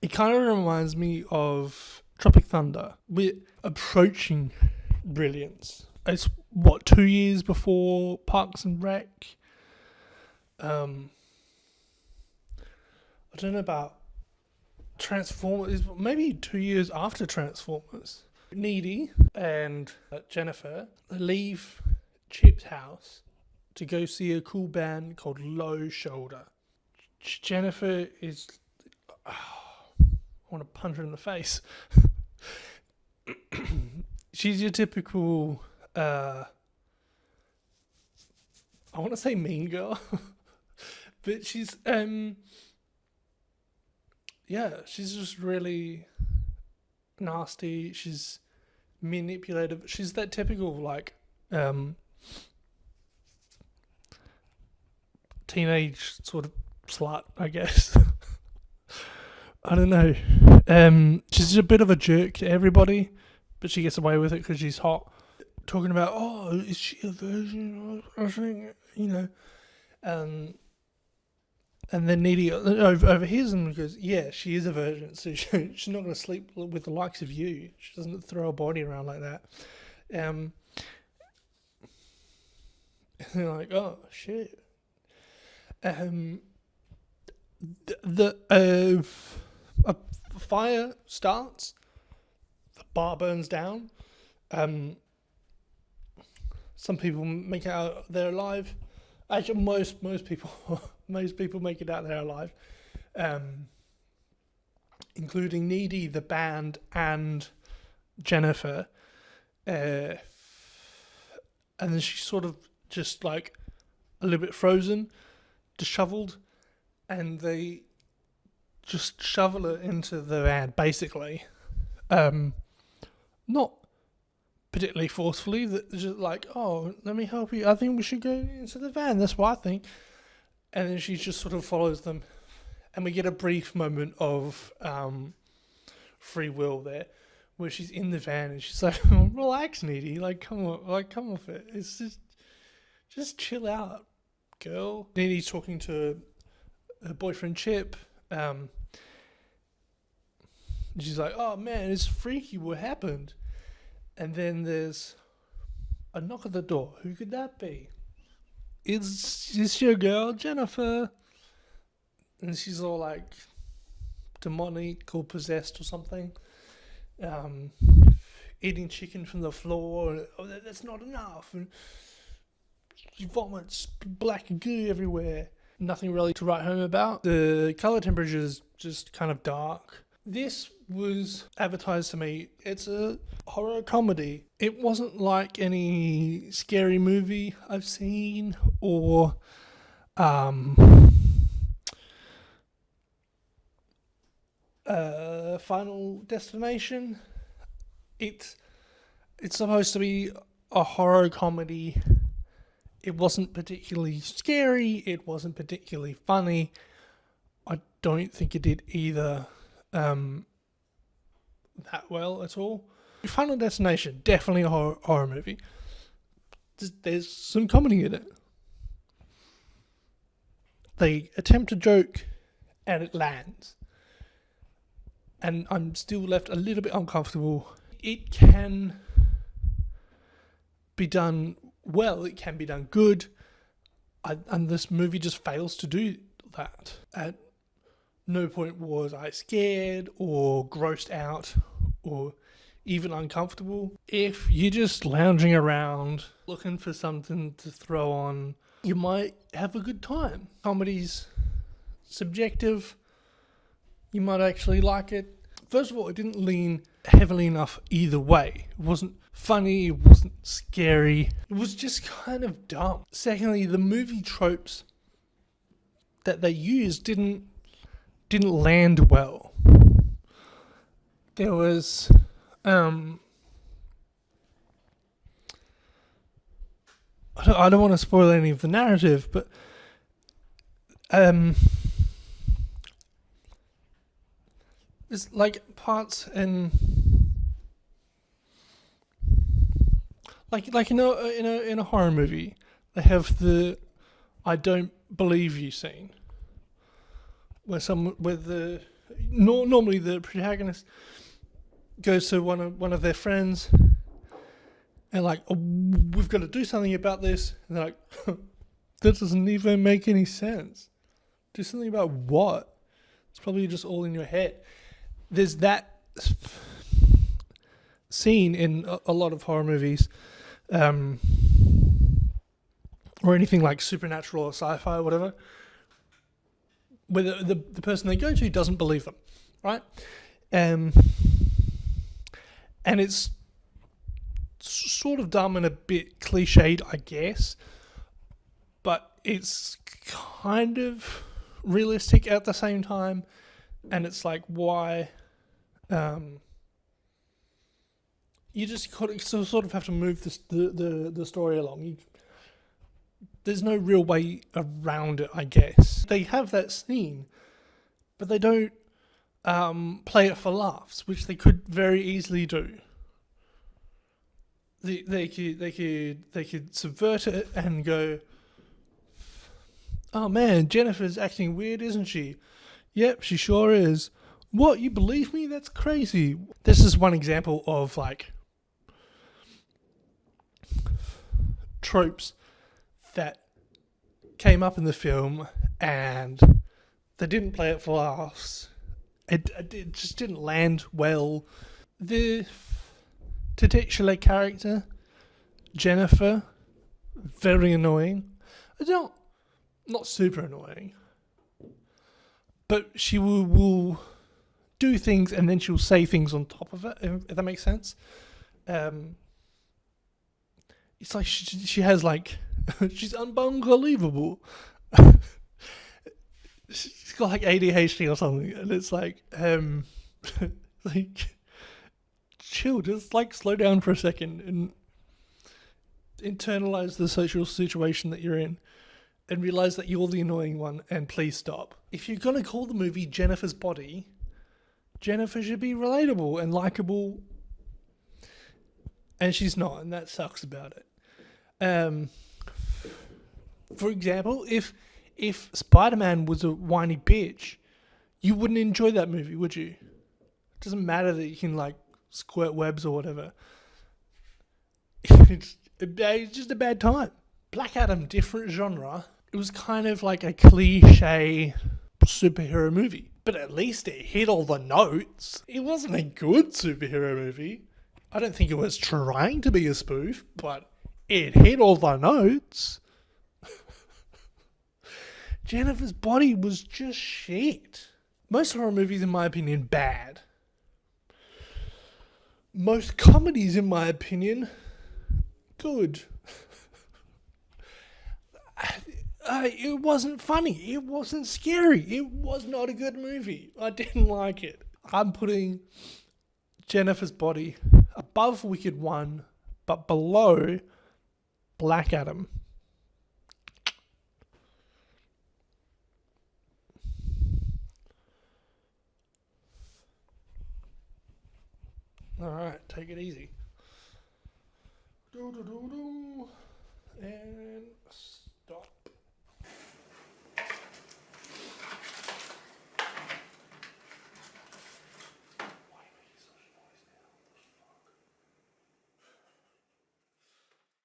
It kind of reminds me of Tropic Thunder. We're approaching brilliance. It's, 2 years before Parks and Rec? I don't know about Transformers, maybe 2 years after Transformers. Needy and Jennifer leave Chip's house to go see a cool band called Low Shoulder. Jennifer is... I want to punch her in the face. She's your typical... I want to say mean girl. But she's... she's just really nasty. She's manipulative. She's that typical, teenage sort of slut, I guess. I don't know. She's a bit of a jerk to everybody, but she gets away with it because she's hot. Talking about, is she a virgin? I think, and then Needy overhears him and goes, yeah, she is a virgin, so she's not going to sleep with the likes of you. She doesn't throw her body around like that. And they're like, oh, shit. A fire starts. The bar burns down. Some people make it out they're alive. Actually, most people make it out there alive, including Needy, the band, and Jennifer. And then she's sort of just like a little bit frozen, disheveled, and they just shovel her into the van, basically. Not particularly forcefully, just like, oh, let me help you. I think we should go into the van. That's what I think. And then she just sort of follows them. And we get a brief moment of free will there, where she's in the van and she's like, relax, Needy. Come off it. It's just chill out, girl. Needy's talking to her boyfriend, Chip. She's like, oh man, it's freaky. What happened? And then there's a knock at the door. Who could that be? It's your girl, Jennifer. And she's all like demonic or possessed or something. Eating chicken from the floor. And, that's not enough. And she vomits black goo everywhere. Nothing really to write home about. The colour temperature is just kind of dark. This was advertised to me. It's a horror comedy. It wasn't like any scary movie I've seen or Final Destination. It's supposed to be a horror comedy. It wasn't particularly scary. It wasn't particularly funny. I don't think it did either that well at all. Final Destination, definitely a horror movie. There's some comedy in it. They attempt a joke and it lands. And I'm still left a little bit uncomfortable. It can be done well, it can be done good. And this movie just fails to do that. At no point was I scared or grossed out or even uncomfortable. If you're just lounging around looking for something to throw on, you might have a good time. Comedy's subjective. You might actually like it. First of all, it didn't lean heavily enough either way. It wasn't funny, it wasn't scary. It was just kind of dumb. Secondly, the movie tropes that they used didn't land well. There was I don't want to spoil any of the narrative, but there's like parts in like in a horror movie, they have the "I don't believe you" scene, where the Normally the protagonist goes to one of their friends and like, oh, we've got to do something about this. And they're like, that doesn't even make any sense. Do something about what? It's probably just all in your head. There's that scene in a lot of horror movies, or anything like supernatural or sci-fi or whatever, where the person they go to doesn't believe them, right? And it's sort of dumb and a bit cliched, I guess, but it's kind of realistic at the same time. And it's like, why? You just sort of have to move the story along. There's no real way around it, I guess. They have that scene, but they don't play it for laughs, which they could very easily do. They could subvert it and go, oh man, Jennifer's acting weird, isn't she? Yep, she sure is. What, you believe me? That's crazy. This is one example of like tropes that came up in the film and they didn't play it for laughs. It just didn't land well. The titular character, Jennifer, very annoying. Not super annoying, but she will do things and then she'll say things on top of it, if that makes sense. It's like she has like, she's unbelievable. She's got like ADHD or something, and it's like, like, chill, just like slow down for a second and internalize the social situation that you're in and realize that you're the annoying one, and please stop. If you're going to call the movie Jennifer's Body, Jennifer should be relatable and likable, and she's not, and that sucks about it. For example, if Spider-Man was a whiny bitch, you wouldn't enjoy that movie, would you? It doesn't matter that you can like squirt webs or whatever. It's just a bad time. Black Adam, different genre. It was kind of like a cliche superhero movie, but at least it hit all the notes. It wasn't a good superhero movie. I don't think it was trying to be a spoof, but it hit all the notes. Jennifer's Body was just shit. Most horror movies, in my opinion, bad. Most comedies, in my opinion, good. It wasn't funny. It wasn't scary. It was not a good movie. I didn't like it. I'm putting Jennifer's Body above Wicked 1, but below Black Adam. Alright, take it easy. And